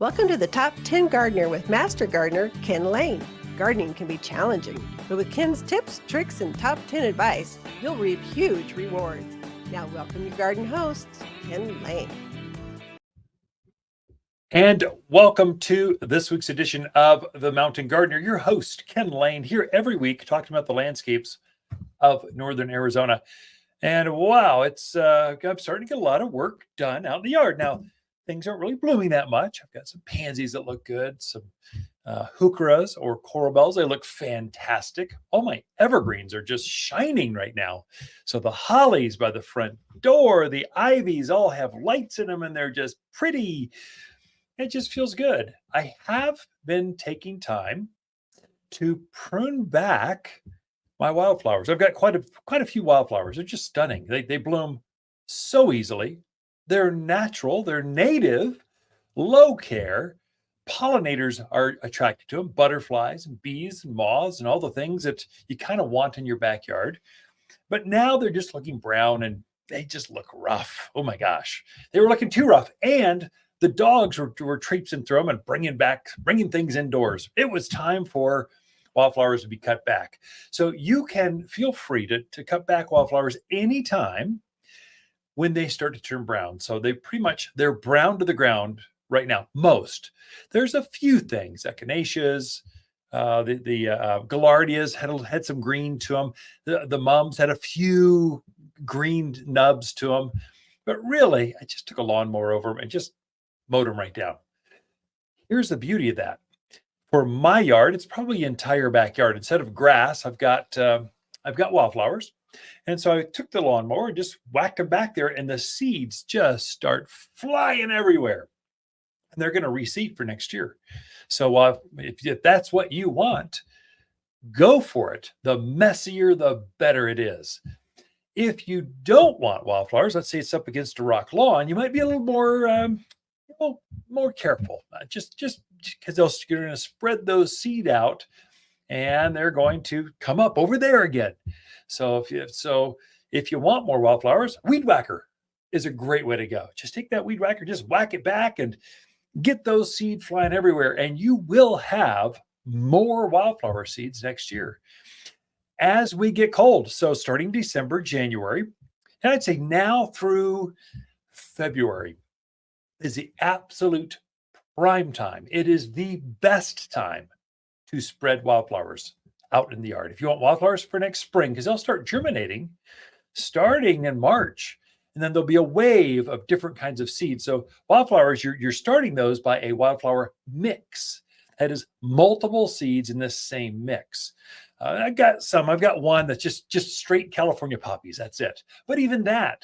Welcome to the Top 10 Gardener with Master Gardener Ken Lane. Gardening can be challenging, but with Ken's tips, tricks, and top 10 advice, you'll reap huge rewards. Now welcome your garden host, Ken Lane. And welcome to this week's edition of The Mountain Gardener. Your host, Ken Lane, here every week talking about the landscapes of northern Arizona. And wow, I'm starting to get a lot of work done out in the yard. Now, things aren't really blooming that much. I've got some pansies that look good, some heucheras or coral bells. They look fantastic. All my evergreens are just shining right now. So the hollies by the front door, the ivies all have lights in them and they're just pretty. It just feels good. I have been taking time to prune back my wildflowers. I've got quite a few wildflowers. They're just stunning. They bloom so easily. They're natural, they're native, low care. Pollinators are attracted to them, butterflies and bees and moths and all the things that you kind of want in your backyard. But now they're just looking brown and they just look rough. Oh my gosh. They were looking too rough. And the dogs were traipsing through them and bringing things indoors. It was time for wildflowers to be cut back. So you can feel free to cut back wildflowers anytime when they start to turn brown. So they're brown to the ground right now. Most. There's a few things, echinaceas, the gaillardias had some green to them. The mums had a few green nubs to them. But really, I just took a lawnmower over them and just mowed them right down. Here's the beauty of that. For my yard, it's probably the entire backyard. Instead of grass, I've got wildflowers. And so I took the lawnmower and just whacked them back there, and the seeds just start flying everywhere. And they're going to reseed for next year. So if that's what you want, go for it. The messier, the better it is. If you don't want wildflowers, let's say it's up against a rock lawn, you might be a little more careful. Just because they're going to spread those seed out, and they're going to come up over there again. So if you want more wildflowers, weed whacker is a great way to go. Just take that weed whacker, just whack it back and get those seeds flying everywhere, and you will have more wildflower seeds next year as we get cold. So starting December, January, and I'd say now through February is the absolute prime time. It is the best time to spread wildflowers out in the yard. If you want wildflowers for next spring, because they'll start germinating starting in March, and then there'll be a wave of different kinds of seeds. So wildflowers, you're starting those by a wildflower mix. That is multiple seeds in this same mix. I've got one that's just straight California poppies. That's it. But even that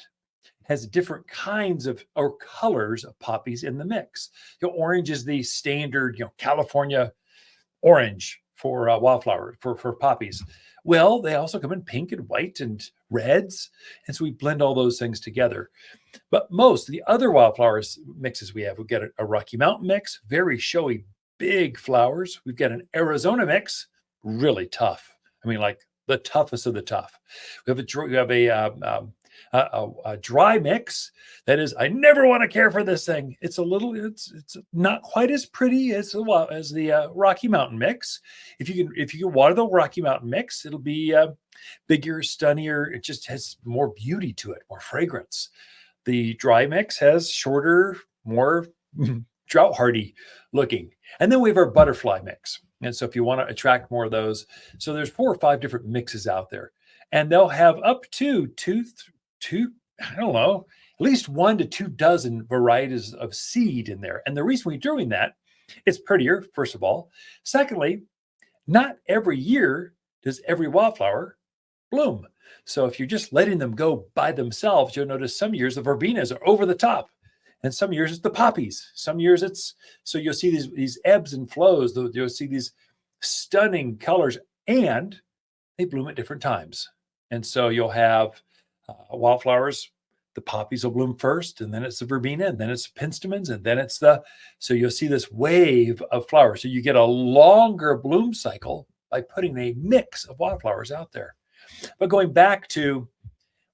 has different kinds of or colors of poppies in the mix. Orange is the standard, California orange for wildflower for poppies. Well, they also come in pink and white and reds, and so we blend all those things together. But most of the other wildflowers mixes we've got a Rocky Mountain mix, very showy, big flowers. We've got an Arizona mix, really tough. I mean, like the toughest of the tough. We have a dry mix that is, I never want to care for this thing. It's not quite as pretty as the Rocky Mountain mix. If you can water the Rocky Mountain mix, it'll be bigger, stunnier. It just has more beauty to it, more fragrance. The dry mix has shorter, more drought hardy looking. And then we have our butterfly mix. And so if you want to attract more of those, so there's 4 or 5 different mixes out there, and they'll have up to two, I don't know, at least 1 to 2 dozen varieties of seed in there. And the reason we're doing that, it's prettier, first of all. Secondly, not every year does every wildflower bloom. So if you're just letting them go by themselves, you'll notice some years the verbenas are over the top, and some years it's the poppies. Some years so you'll see these ebbs and flows. You'll see these stunning colors, and they bloom at different times. And so you'll have wildflowers, the poppies will bloom first, and then it's the verbena, and then it's the penstemons, and then so you'll see this wave of flowers. So you get a longer bloom cycle by putting a mix of wildflowers out there. But going back to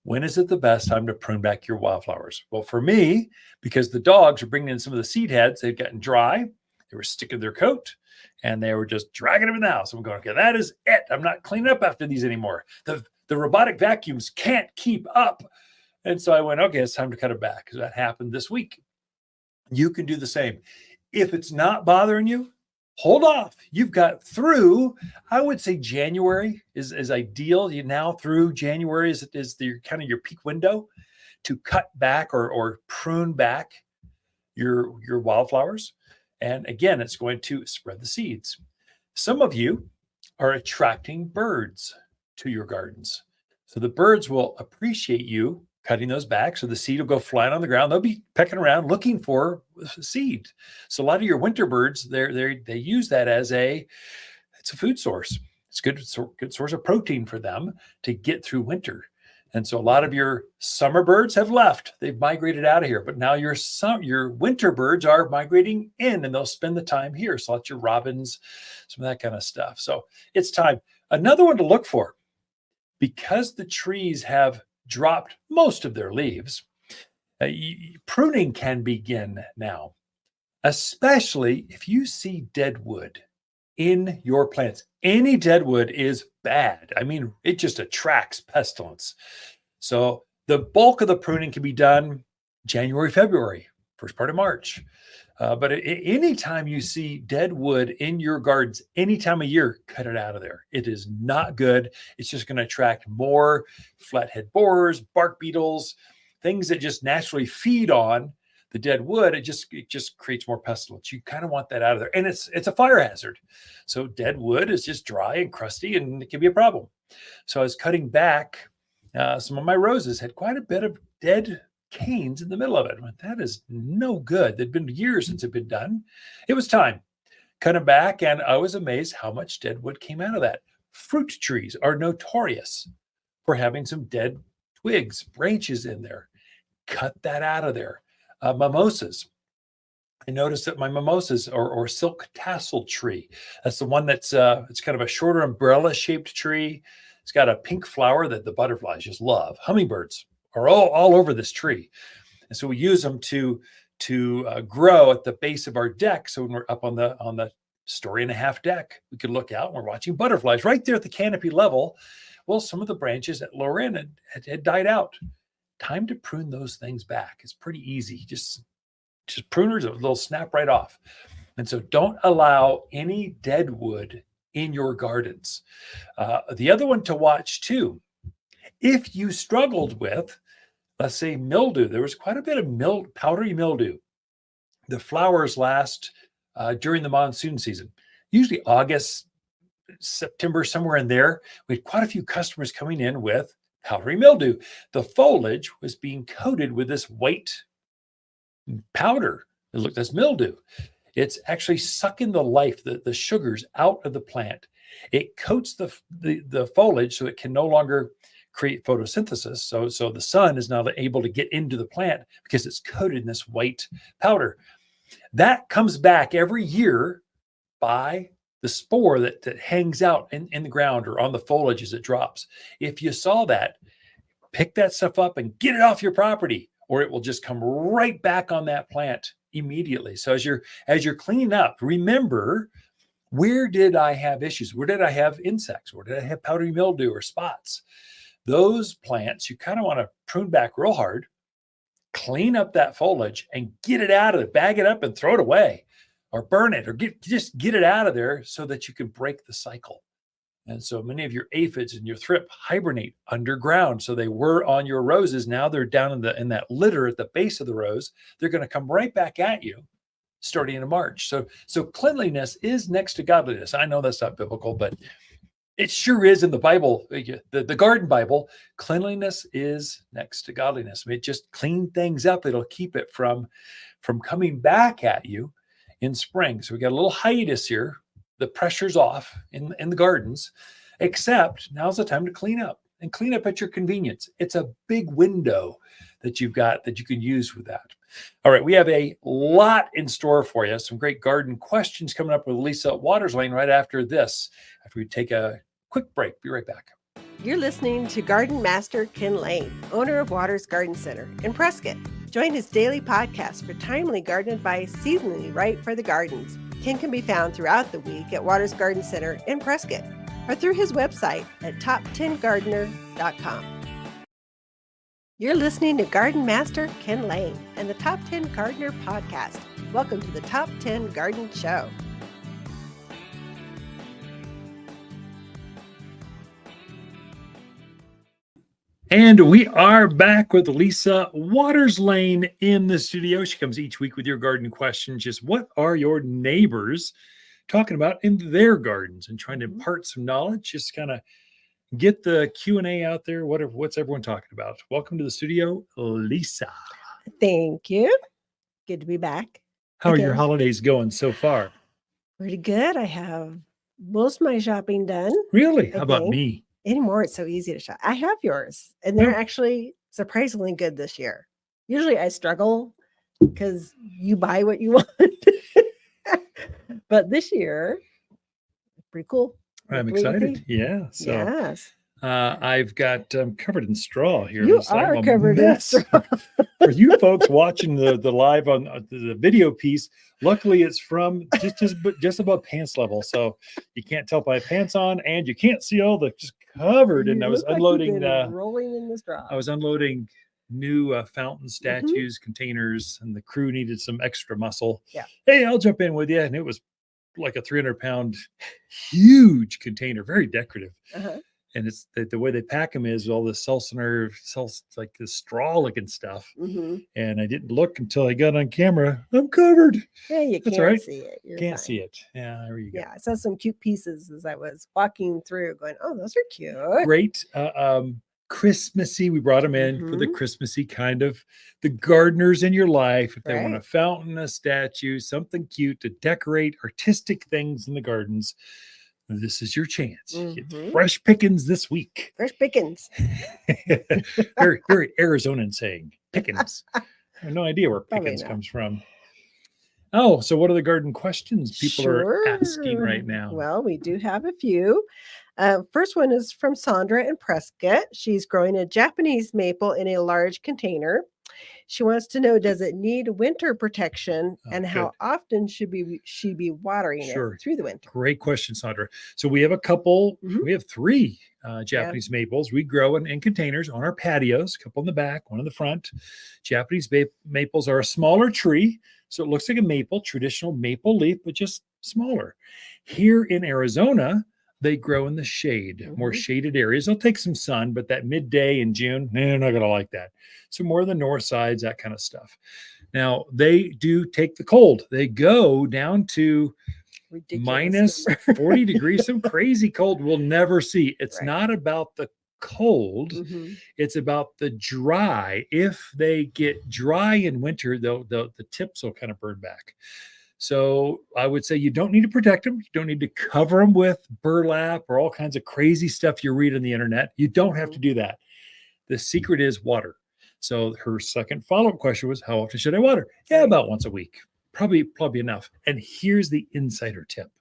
When is it the best time to prune back your wildflowers? Well, for me, because the dogs were bringing in some of the seed heads, they'd gotten dry, they were sticking their coat, and they were just dragging them in the house. I'm going, okay, that is it. I'm not cleaning up after these anymore. The robotic vacuums can't keep up. And so I went, okay, it's time to cut it back, because that happened this week. You can do the same. If it's not bothering you, hold off. You've got through, I would say January is ideal. You now through January is the kind of your peak window to cut back or prune back your wildflowers. And again, it's going to spread the seeds. Some of you are attracting birds to your gardens. So the birds will appreciate you cutting those back. So the seed will go flying on the ground. They'll be pecking around looking for seed. So a lot of your winter birds, they use that as it's a food source. It's good source of protein for them to get through winter. And so a lot of your summer birds have left. They've migrated out of here. But now your winter birds are migrating in, and they'll spend the time here. So lots of your robins, some of that kind of stuff. So it's time. Another one to look for, because the trees have dropped most of their leaves, pruning can begin now, especially if you see dead wood in your plants. Any dead wood is bad. I mean, it just attracts pestilence. So the bulk of the pruning can be done January, February, first part of March. But anytime you see dead wood in your gardens, any time of year, cut it out of there. It is not good. It's just going to attract more flathead borers, bark beetles, things that just naturally feed on the dead wood. It just creates more pestilence. You kind of want that out of there. And it's a fire hazard. So dead wood is just dry and crusty, and it can be a problem. So I was cutting back. Some of my roses had quite a bit of dead canes in the middle of it. I went, that is no good. It'd been years since it'd been done. It was time. Cut them back, and I was amazed how much dead wood came out of that. Fruit trees are notorious for having some dead twigs, branches in there. Cut that out of there. Mimosas. I noticed that my mimosas or silk tassel tree, that's the one that's it's kind of a shorter umbrella shaped tree. It's got a pink flower that the butterflies just love. Hummingbirds are all over this tree. And so we use them to grow at the base of our deck. So when we're up on the story-and-a-half deck, we could look out and we're watching butterflies right there at the canopy level. Well, some of the branches at lower end had died out. Time to prune those things back. It's pretty easy. Just pruners, they'll snap right off. And so don't allow any dead wood in your gardens. The other one to watch too, if you struggled with, let's say, mildew, there was quite a bit of powdery mildew. The flowers last during the monsoon season, usually August, September, somewhere in there. We had quite a few customers coming in with powdery mildew. The foliage was being coated with this white powder. It looked as mildew. It's actually sucking the life, the sugars out of the plant. It coats the foliage so it can no longer create photosynthesis. So the sun is not able to get into the plant because it's coated in this white powder. That comes back every year by the spore that hangs out in the ground or on the foliage as it drops. If you saw that, pick that stuff up and get it off your property, or it will just come right back on that plant immediately. So as you're cleaning up, remember, where did I have issues? Where did I have insects? Where did I have powdery mildew or spots? Those plants, you kind of want to prune back real hard, clean up that foliage and get it out of it, bag it up and throw it away or burn it or just get it out of there so that you can break the cycle. And so many of your aphids and your thrip hibernate underground. So they were on your roses. Now they're down in that litter at the base of the rose. They're going to come right back at you starting in March. So cleanliness is next to godliness. I know that's not biblical, but it sure is in the Bible, the Garden Bible. Cleanliness is next to godliness. I mean, just clean things up. It'll keep it from coming back at you in spring. So we got a little hiatus here. The pressure's off in the gardens, except now's the time to clean up and clean up at your convenience. It's a big window that you've got that you can use with that. All right, we have a lot in store for you. Some great garden questions coming up with Lisa Lain right after this, after we take a quick break. Be right back. You're listening to Garden Master Ken Lane, owner of Watters Garden Center in Prescott. Join his daily podcast for timely garden advice seasonally right for the gardens. Ken can be found throughout the week at Watters Garden Center in Prescott or through his website at top10gardener.com. You're listening to Garden Master Ken Lane and the Top 10 Gardener Podcast. Welcome to the Top 10 Garden Show. And we are back with Lisa Watters Lain in the studio. She comes each week with your garden questions. Just what are your neighbors talking about in their gardens, and trying to impart some knowledge, just kind of get the Q&A out there. What's everyone talking about? Welcome to the studio, Lisa. Thank you. Good to be back. How are your holidays going so far? Pretty good. I have most of my shopping done. Really? How about me? Anymore, it's so easy to shop. I have yours, and they're actually surprisingly good this year. Usually I struggle because you buy what you want. But this year, pretty cool. I'm excited. Yeah. So yes. I've got covered in straw here. You are covered in straw. For you folks watching the live on the video piece, luckily it's from just above pants level, so you can't tell if I have pants on, and you can't see all the just covered. And I was unloading, rolling in the straw. I was unloading new fountain statues, containers, and the crew needed some extra muscle. Yeah. Hey, I'll jump in with you, and it was like a 300-pound huge container, very decorative. And it's the way they pack them is all this like this straw looking stuff. And I didn't look until I got on camera. I'm covered. Yeah, you That's can't right. see it. You're Can't fine. see it. Yeah, there you go. Yeah, I saw some cute pieces as I was walking through, going, "Oh, those are cute." Great. Christmassy. We brought them in for the Christmassy kind of the gardeners in your life. If they want a fountain, a statue, something cute to decorate, artistic things in the gardens, this is your chance. Get fresh pickings this week. Fresh pickings. very, very Arizonan saying, pickings. I have no idea where pickings comes from. Oh, so what are the garden questions people are asking right now? Well, we do have a few. First one is from Sandra in Prescott. She's growing a Japanese maple in a large container. She wants to know, does it need winter protection, and how often should she be watering it through the winter? Great question, Sandra. So we have a couple, we have 3 Japanese maples we grow in containers on our patios, a couple in the back, one in the front. Japanese maples are a smaller tree, so it looks like a maple, traditional maple leaf, but just smaller. Here in Arizona, they grow in the shade, more shaded areas. They'll take some sun, but that midday in June, they're not going to like that. So more the north sides, that kind of stuff. Now, they do take the cold. They go down to minus 40 degrees, some crazy cold we'll never see. It's not about the cold. It's about the dry. If they get dry in winter, the tips will kind of burn back. So I would say you don't need to protect them. You don't need to cover them with burlap or all kinds of crazy stuff you read on the internet. You don't have to do that. The secret is water. So her second follow-up question was, how often should I water? Yeah, about once a week. Probably enough. And here's the insider tip.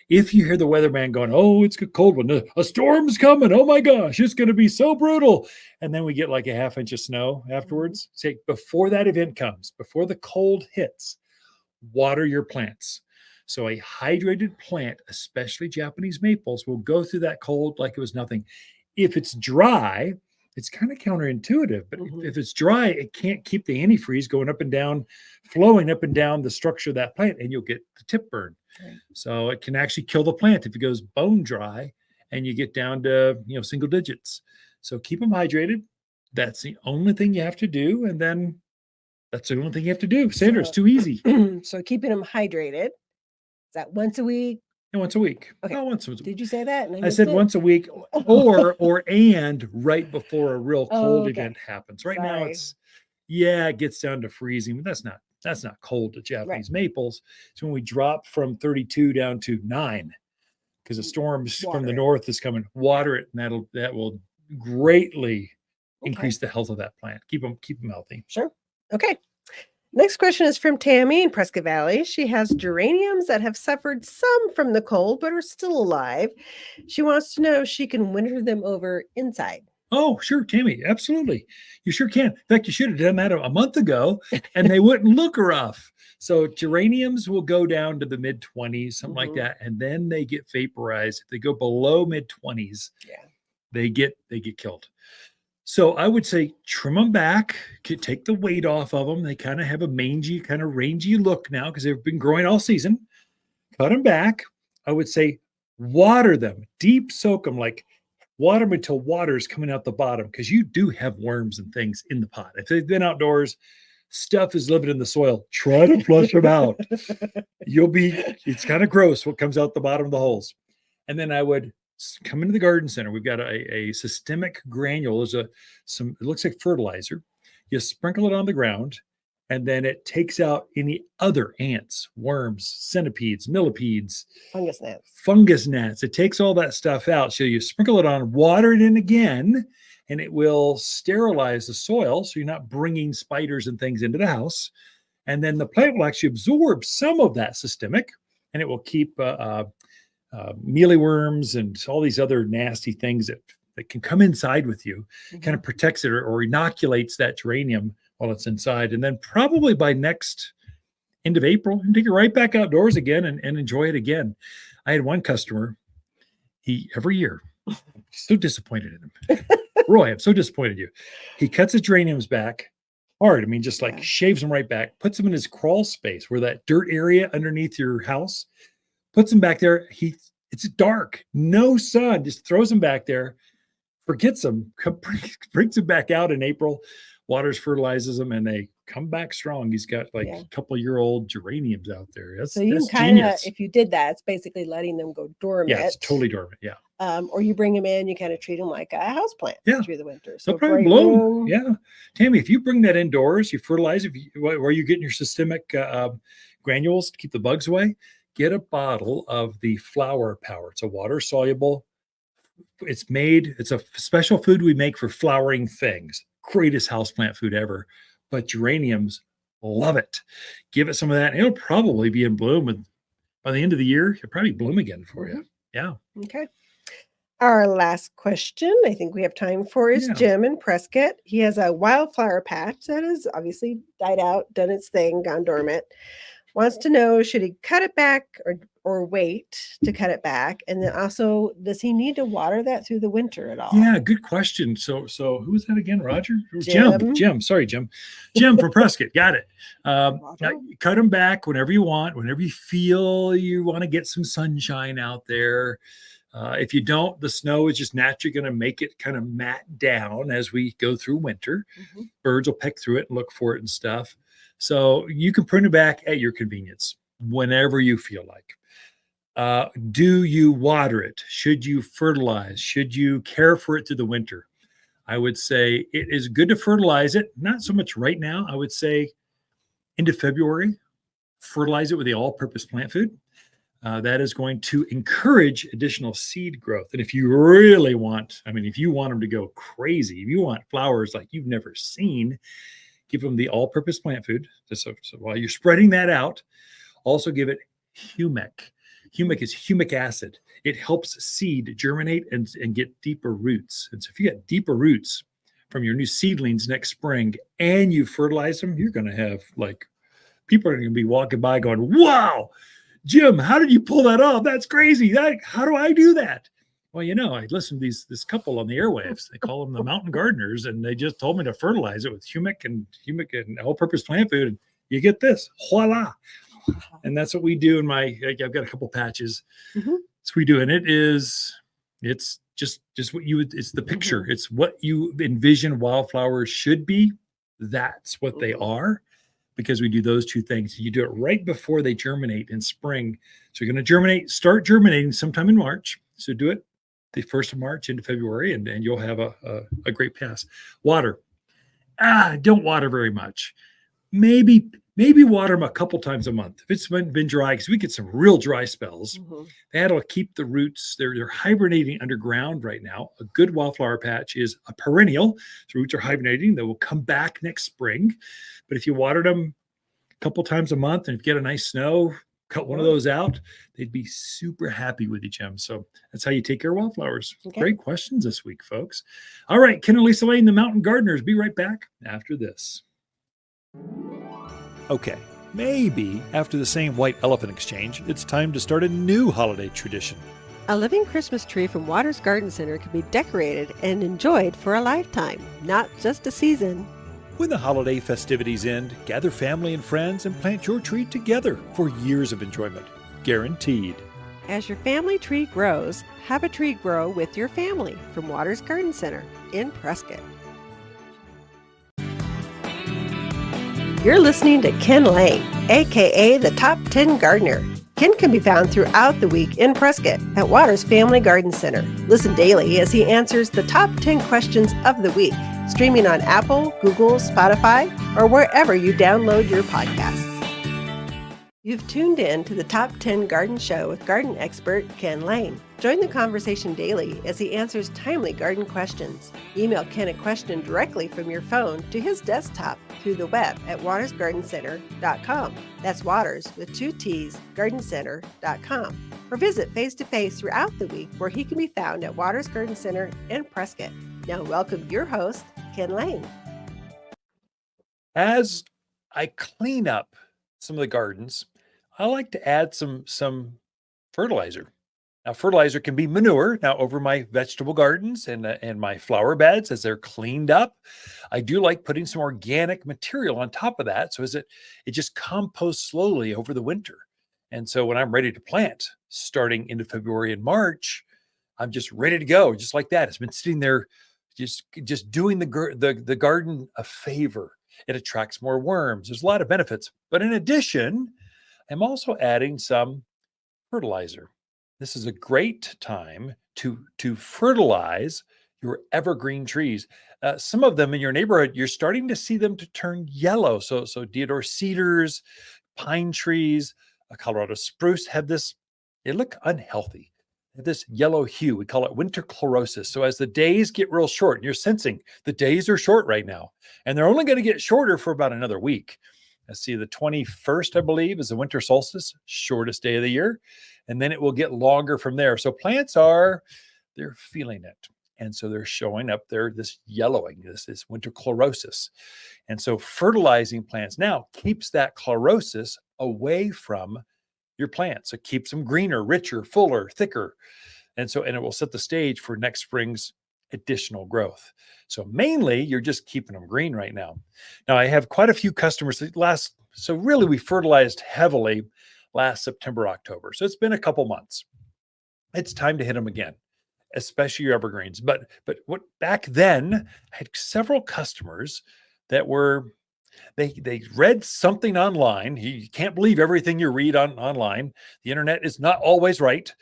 If you hear the weatherman going, oh, it's a cold one, a storm's coming, oh my gosh, it's going to be so brutal, and then we get like a half inch of snow afterwards, say before that event comes, before the cold hits, water your plants. So a hydrated plant, especially Japanese maples, will go through that cold like it was nothing. If it's dry, it's kind of counterintuitive, but if it's dry, it can't keep the antifreeze going up and down, flowing up and down the structure of that plant, and you'll get the tip burn. So it can actually kill the plant if it goes bone dry and you get down to single digits. So keep them hydrated. That's the only thing you have to do, and then that's the only thing you have to do. Sandra, it's too easy. So keeping them hydrated. Is that once a week? And once a week. Okay. No, once a week. Did you say that? I said once a week, or right before a real cold event happens. Right now it gets down to freezing, but that's not cold to Japanese maples. So when we drop from 32 down to 9, because the storms from the north is coming, water it, and that will greatly increase the health of that plant. Keep them healthy. Sure. Okay. Next question is from Tammy in Prescott Valley. She has geraniums that have suffered some from the cold but are still alive. She wants to know if she can winter them over inside. Oh, sure, Tammy. Absolutely. You sure can. In fact, you should have done that a month ago and they wouldn't look rough. So geraniums will go down to the mid 20s, something like that. And then they get vaporized. If they go below mid 20s, they get killed. So I would say trim them back, take the weight off of them. They kind of have a mangy, kind of rangy look now because they've been growing all season. Cut them back. I would say water them, deep soak them, like water them until water is coming out the bottom because you do have worms and things in the pot. If they've been outdoors, stuff is living in the soil. Try to flush them out. It's kind of gross what comes out the bottom of the holes. And then I would come into the garden center. We've got a systemic granule. It looks like fertilizer. You sprinkle it on the ground, and then it takes out any other ants, worms, centipedes, millipedes, fungus gnats. It takes all that stuff out. So you sprinkle it on, water it in again, and it will sterilize the soil. So you're not bringing spiders and things into the house. And then the plant will actually absorb some of that systemic, and it will keep mealyworms and all these other nasty things that can come inside with you, kind of protects it or inoculates that geranium while it's inside. And then probably by next end of April, you can take it right back outdoors again and enjoy it again. I had one customer, every year, so disappointed in him. Roy, I'm so disappointed in you. He cuts his geraniums back hard. I mean, just like shaves them right back, puts them in his crawl space where that dirt area underneath your house, puts them back there. It's dark, no sun, just throws them back there, forgets them, brings them back out in April, waters, fertilizes them, and they come back strong. He's got like a couple-year-old geraniums out there. That's genius. If you did that, it's basically letting them go dormant. Yeah, it's totally dormant. Yeah. Or you bring them in, you kind of treat them like a house plant through the winter. So they'll probably bloom. Yeah. Tammy, if you bring that indoors, you fertilize, where you're getting your systemic granules to keep the bugs away, get a bottle of the flower power. It's a water soluble. It's a special food we make for flowering things. Greatest houseplant food ever. But geraniums love it. Give it some of that. And it'll probably be in bloom. And by the end of the year, it'll probably bloom again for you. Yeah. Okay. Our last question, I think we have time for, is Jim in Prescott. He has a wildflower patch that has obviously died out, done its thing, gone dormant. Wants to know, should he cut it back or wait to cut it back? And then also, does he need to water that through the winter at all? Yeah, good question. So who was that again, Roger? Jim. Sorry, Jim. Jim from Prescott. Got it. Cut them back whenever you want, whenever you feel you want to get some sunshine out there. If you don't, the snow is just naturally going to make it kind of mat down as we go through winter. Birds will peck through it and look for it and stuff. So you can prune it back at your convenience whenever you feel like. Do you water it? Should you fertilize? Should you care for it through the winter? I would say it is good to fertilize it. Not so much right now. I would say into February, fertilize it with the all-purpose plant food. That is going to encourage additional seed growth. And if you really want, if you want them to go crazy, if you want flowers like you've never seen, give them the all-purpose plant food. So while you're spreading that out, also give it humic. Humic is humic acid. It helps seed germinate and get deeper roots. And so if you get deeper roots from your new seedlings next spring and you fertilize them, you're going to have people are going to be walking by going, wow, Jim, how did you pull that off? That's crazy. How do I do that? Well, I listened to this couple on the airwaves. They call them the Mountain Gardeners, and they just told me to fertilize it with humic and all-purpose plant food. And you get this, voila. And that's what we do I've got a couple patches. So we do, and it's just what it's the picture. It's what you envision wildflowers should be. That's what they are, because we do those two things. You do it right before they germinate in spring. So you're going to start germinating sometime in March. So do it the 1st of March into February, and you'll have a great pass. Water. Don't water very much. Maybe water them a couple times a month. If it's been dry, because we get some real dry spells, that'll keep the roots. They're hibernating underground right now. A good wildflower patch is a perennial. So roots are hibernating. They will come back next spring. But if you watered them couple times a month, and if you get a nice snow, cut one of those out, they'd be super happy with each other. So that's how you take care of wildflowers. Okay. Great questions this week, folks. All right, Ken and Lisa Lain, the Mountain Gardeners. Be right back after this. Okay, maybe after the same white elephant exchange, it's time to start a new holiday tradition. A living Christmas tree from Waters Garden Center can be decorated and enjoyed for a lifetime, not just a season. When the holiday festivities end, gather family and friends and plant your tree together for years of enjoyment. Guaranteed. As your family tree grows, have a tree grow with your family from Waters Garden Center in Prescott. You're listening to Ken Lane, aka the Top 10 Gardener. Ken can be found throughout the week in Prescott at Waters Family Garden Center. Listen daily as he answers the top 10 questions of the week, streaming on Apple, Google, Spotify, or wherever you download your podcasts. You've tuned in to the Top 10 Garden Show with garden expert Ken Lane. Join the conversation daily as he answers timely garden questions. Email Ken a question directly from your phone to his desktop through the web at wattersgardencenter.com. That's Waters with 2 T's, gardencenter.com. Or visit face-to-face throughout the week where he can be found at Waters Garden Center in Prescott. Now welcome your host, Ken Lane. As I clean up some of the gardens, I like to add some fertilizer. Now, fertilizer can be manure. Now, over my vegetable gardens and my flower beds, as they're cleaned up, I do like putting some organic material on top of that, so as it just composts slowly over the winter. And so when I'm ready to plant, starting into February and March, I'm just ready to go, just like that. It's been sitting there, just doing the garden a favor. It attracts more worms. There's a lot of benefits. But in addition, I'm also adding some fertilizer. This is a great time to fertilize your evergreen trees. Some of them in your neighborhood, you're starting to see them to turn yellow. So deodar cedars, pine trees, Colorado spruce have this. They look unhealthy. They have this yellow hue. We call it winter chlorosis. So as the days get real short, and you're sensing the days are short right now, and they're only going to get shorter for about another week. Let's see, the 21st, I believe, is the winter solstice, shortest day of the year. And then it will get longer from there. So plants they're feeling it. And so they're showing up there, this yellowing, this winter chlorosis. And so fertilizing plants now keeps that chlorosis away from your plants. It keeps them greener, richer, fuller, thicker. And it will set the stage for next spring's additional growth. So mainly you're just keeping them green right now. Now I have quite a few customers so really we fertilized heavily last September, October. So it's been a couple months. It's time to hit them again, especially your evergreens. But what back then I had several customers that they read something online. You can't believe everything you read online. The internet is not always right.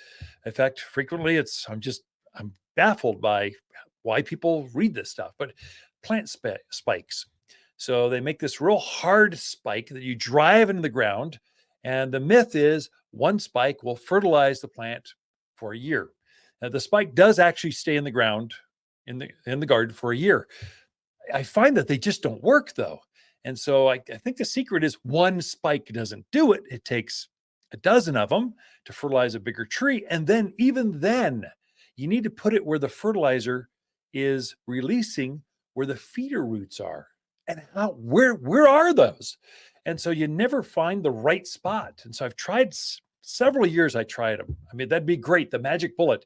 In fact, frequently I'm baffled by why people read this stuff. But plant spikes. So they make this real hard spike that you drive into the ground. And the myth is one spike will fertilize the plant for a year. Now, the spike does actually stay in the ground in the garden for a year. I find that they just don't work though. And so I think the secret is one spike doesn't do it. It takes a dozen of them to fertilize a bigger tree. And then even then, you need to put it where the fertilizer is releasing, where the feeder roots are. And where are those? And so you never find the right spot. And so I've tried several years. I tried them. I mean, that'd be great. The magic bullet,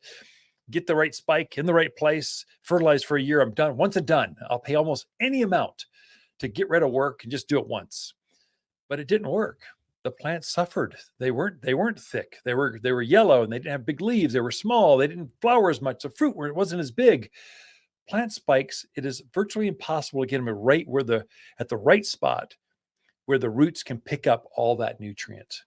get the right spike in the right place, fertilize for a year. I'm done. Once I'm done, I'll pay almost any amount to get rid of work and just do it once. But it didn't work. The plants suffered. They weren't thick. They were yellow and they didn't have big leaves. They were small. They didn't flower as much. The fruit wasn't as big. Plant spikes, it is virtually impossible to get them at the right spot where the roots can pick up all that nutrient.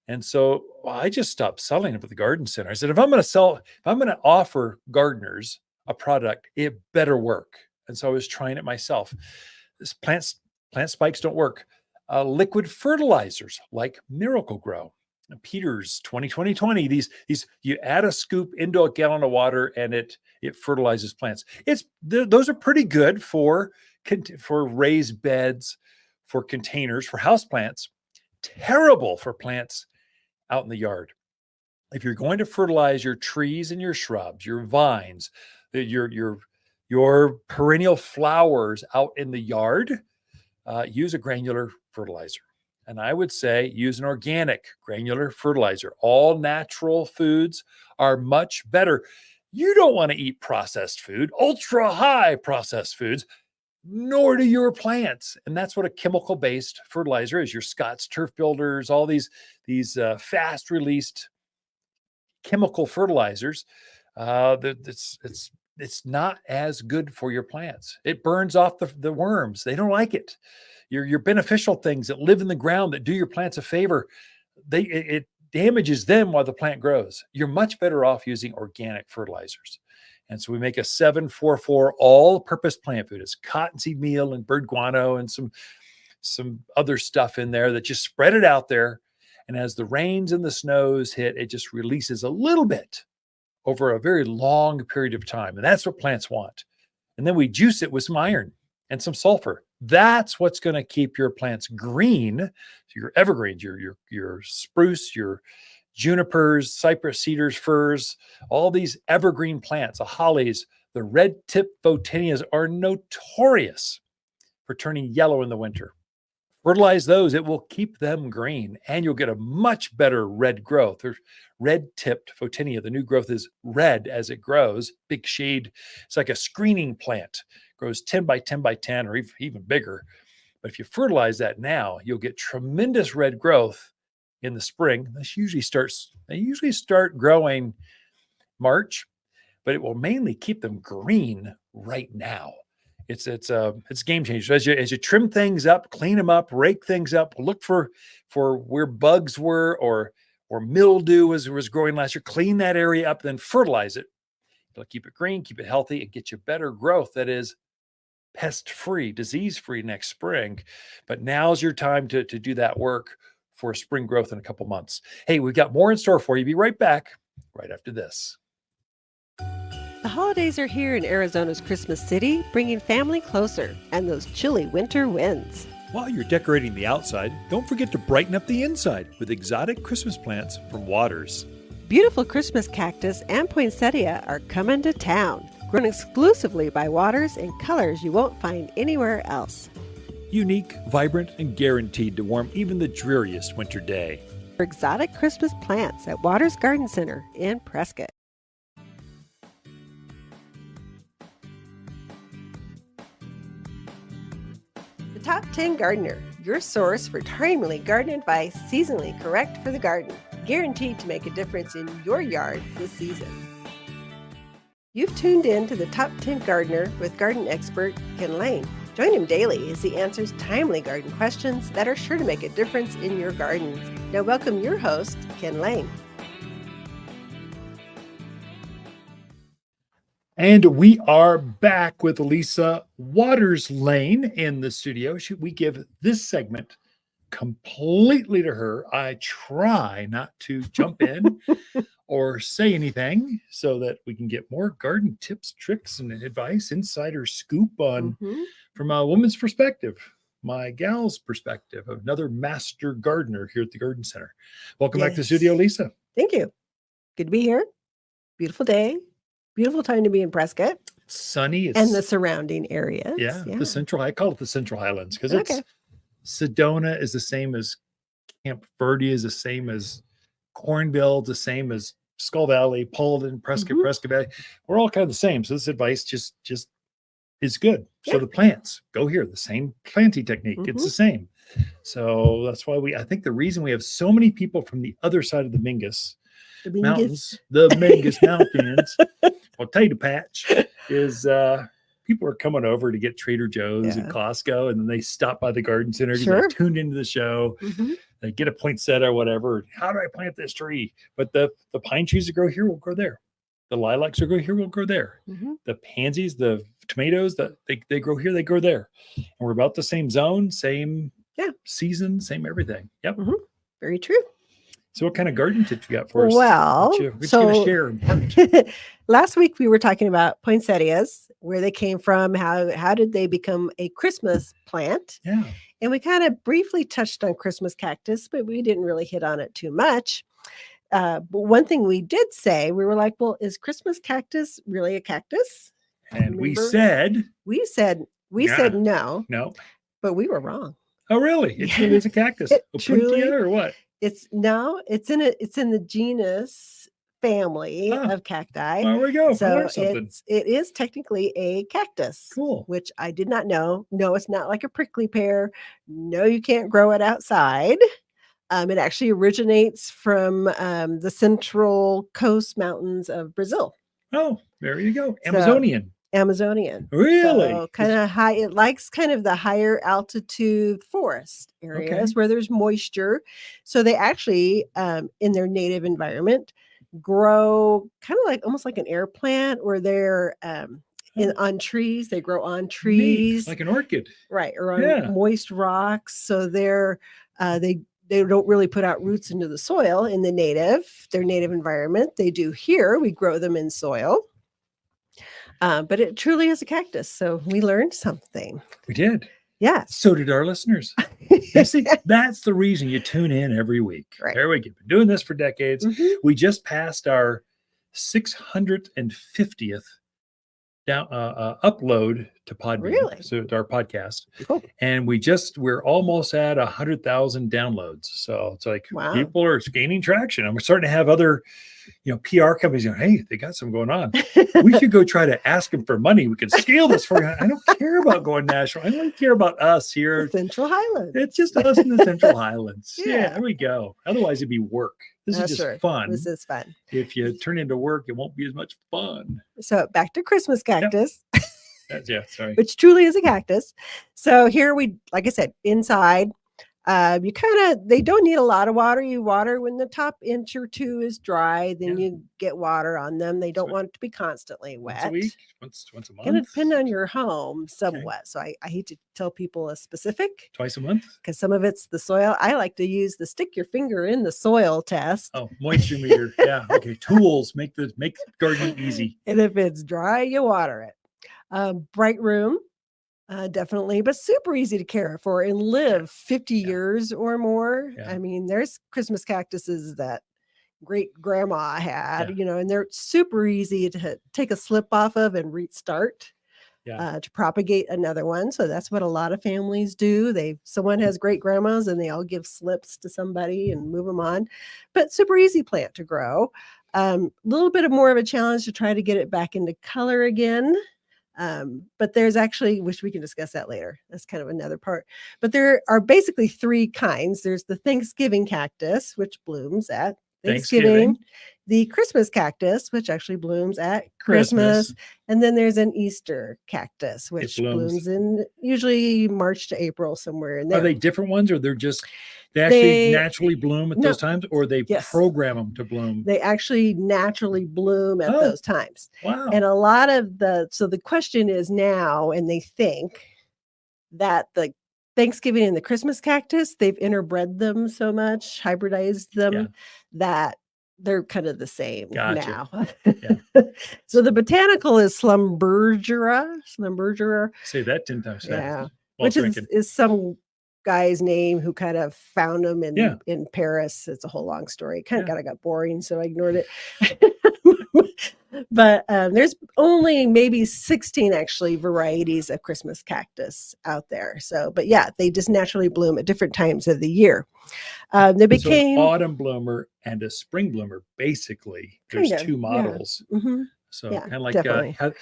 And so I just stopped selling them at the garden center. I said, if I'm going to offer gardeners a product, it better work. And so I was trying it myself. This plant spikes don't work. Liquid fertilizers like Miracle-Gro, Peters 2020. These you add a scoop into a gallon of water and it fertilizes plants. Those are pretty good for raised beds, for containers, for houseplants. terrible for plants out in the yard. If you're going to fertilize your trees and your shrubs, your vines, your perennial flowers out in the yard, use a granular fertilizer. And I would say use an organic granular fertilizer. All natural foods are much better. You don't want to eat processed food, ultra high processed foods, nor do your plants. And that's what a chemical-based fertilizer is. Your Scott's Turf Builders, all these fast released chemical fertilizers. It's not as good for your plants. It burns off the worms. They don't like it. Your beneficial things that live in the ground that do your plants a favor, it damages them while the plant grows. You're much better off using organic fertilizers. And so we make a 7-4-4 all-purpose plant food. It's cottonseed meal and bird guano and some other stuff in there that just spread it out there. And as the rains and the snows hit, it just releases a little bit over a very long period of time. And that's what plants want. And then we juice it with some iron and some sulfur. That's what's going to keep your plants green. So your evergreens, your spruce, your junipers, cypress, cedars, firs, all these evergreen plants, the hollies, the red tip photinias are notorious for turning yellow in the winter. Fertilize those, it will keep them green, and you'll get a much better red growth. There's red-tipped photinia. The new growth is red as it grows, big shade. It's like a screening plant. Grows 10 by 10 by 10 or even bigger. But if you fertilize that now, you'll get tremendous red growth in the spring. They usually start growing March, but it will mainly keep them green right now. It's game changer. As you trim things up, clean them up, rake things up, look for where bugs were or mildew was growing last year. Clean that area up, then fertilize it. It'll keep it green, keep it healthy, and get you better growth that is pest-free, disease-free next spring. But now's your time to do that work for spring growth in a couple months. Hey, we've got more in store for you. Be right back right after this. The holidays are here in Arizona's Christmas City, bringing family closer and those chilly winter winds. While you're decorating the outside, don't forget to brighten up the inside with exotic Christmas plants from Watters. Beautiful Christmas cactus and poinsettia are coming to town, grown exclusively by Watters in colors you won't find anywhere else. Unique, vibrant, and guaranteed to warm even the dreariest winter day. For exotic Christmas plants at Watters Garden Center in Prescott. The Top 10 Gardener, your source for timely garden advice seasonally correct for the garden, guaranteed to make a difference in your yard this season. You've tuned in to the Top 10 Gardener with garden expert Ken Lane. Join him daily as he answers timely garden questions that are sure to make a difference in your gardens. Now welcome your host, Ken Lane. And we are back with Lisa Waters Lain in the studio. We give this segment completely to her. I try not to jump in or say anything so that we can get more garden tips, tricks, and advice, insider scoop on from a woman's perspective, my gal's perspective, another master gardener here at the Garden Center. Welcome back to the studio, Lisa. Thank you. Good to be here. Beautiful day. Beautiful time to be in Prescott. It's sunny. And the surrounding areas. Yeah. I call it the Central Highlands because it's Sedona is the same as Camp Verde, is the same as Cornville, the same as Skull Valley, Paulden, Prescott, Prescott Valley. We're all kind of the same. So this advice just is good. So the plants go here, the same planting technique. It's the same. So that's why I think the reason we have so many people from the other side of the Mingus Mountains, the Mingus Mountains, potato patch, is people are coming over to get Trader Joe's and Costco, and then they stop by the garden center to get tuned into the show. They get a poinsettia or whatever. How do I plant this tree? But the pine trees that grow here will grow there. The lilacs that grow here will grow there. The pansies, the tomatoes that they grow here, they grow there. And we're about the same zone, same season, same everything. Yep. Very true. So what kind of garden tips you got for us? Well, What you gonna share and part? last week we were talking about poinsettias, where they came from, how did they become a Christmas plant? Yeah. And we kind of briefly touched on Christmas cactus, but we didn't really hit on it too much. But one thing we did say, we were like, well, is Christmas cactus really a cactus? And we Remember? said We said no, no. but we were wrong. Oh, really? It truly is a cactus. It A truly- Opuntia or what? It's in the genus family of cacti. There we go. I So learned something. it is technically a cactus. Cool. Which I did not know. No, it's not like a prickly pear. No, you can't grow it outside. It actually originates from the central coast mountains of Brazil. Oh, there you go. So- Amazonian. Really? So kind of high. It likes kind of the higher altitude forest areas where there's moisture. So they actually, in their native environment, grow kind of like almost like an air plant, where they're on trees. They grow on trees, Neat. Like an orchid, right, or on moist rocks. So they don't really put out roots into the soil in their native environment. They do here. We grow them in soil. But it truly is a cactus. So we learned something. We did. Yes. So did our listeners. You see, that's the reason you tune in every week. Right. There we go. Been doing this for decades. Mhm. We just passed our 650th upload to Podbean. Really? So to our podcast. Cool. And we're almost at 100,000 downloads. So it's like Wow. people are gaining traction. And we're starting to have other, PR companies going, hey, they got something going on. We should go try to ask them for money. We can scale this for you. I don't care about going national. I only care about us here. The Central Highlands. It's just us in the Central Highlands. Yeah. Yeah, there we go. Otherwise, it'd be work. This That's is just right. fun. This is fun. If you turn into work, it won't be as much fun. So back to Christmas cactus, Sorry. which truly is a cactus. So here like I said, inside, they don't need a lot of water. You water when the top inch or two is dry, then you get water on them. They don't want it to be constantly wet. Once a week? Once a month? Going to depend on your home somewhat. So I hate to tell people a specific. Twice a month? Because some of it's the soil. I like to use the stick your finger in the soil test. Oh, moisture meter. Yeah. Okay. Tools make gardening easy. And if it's dry, you water it. Bright room. Definitely, but super easy to care for and live 50 years or more. Yeah. I mean, there's Christmas cactuses that great grandma had, and they're super easy to take a slip off of and restart to propagate another one. So that's what a lot of families do. Someone has great grandmas and they all give slips to somebody and move them on, but super easy plant to grow. Little bit more of a challenge to try to get it back into color again. But there's actually, which we can discuss that later. That's kind of another part. But there are basically three kinds. There's the Thanksgiving cactus, which blooms at Thanksgiving. The Christmas cactus, which actually blooms at Christmas. And then there's an Easter cactus, which blooms in usually March to April, somewhere in there. Are they different ones, or they actually naturally bloom at those times, or they program them to bloom? They actually naturally bloom at those times. Wow. And a lot of so the question is now, and they think that the Thanksgiving and the Christmas cactus, they've interbred them so much, hybridized them, that they're kind of the same now. So the botanical is Schlumbergera. Say that 10 times fast. Yeah. Which is some guy's name who kind of found them in Paris. It's a whole long story. Kind of got boring, so I ignored it. But there's only maybe 16 actually varieties of Christmas cactus out there. So, but they just naturally bloom at different times of the year. They became an autumn bloomer and a spring bloomer. Basically, there's two models. Yeah. Mm-hmm. So kind of like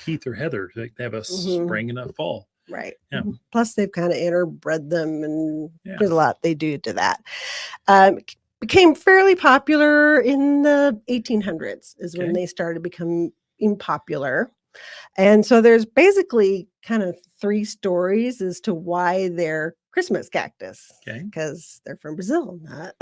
Heath or Heather. They have a spring and a fall. Right. Yeah. Mm-hmm. Plus, they've kind of interbred them, and there's a lot they do to that. Became fairly popular in the 1800s is when they started becoming popular. And so there's basically kind of three stories as to why they're Christmas cactus. Because they're from Brazil, not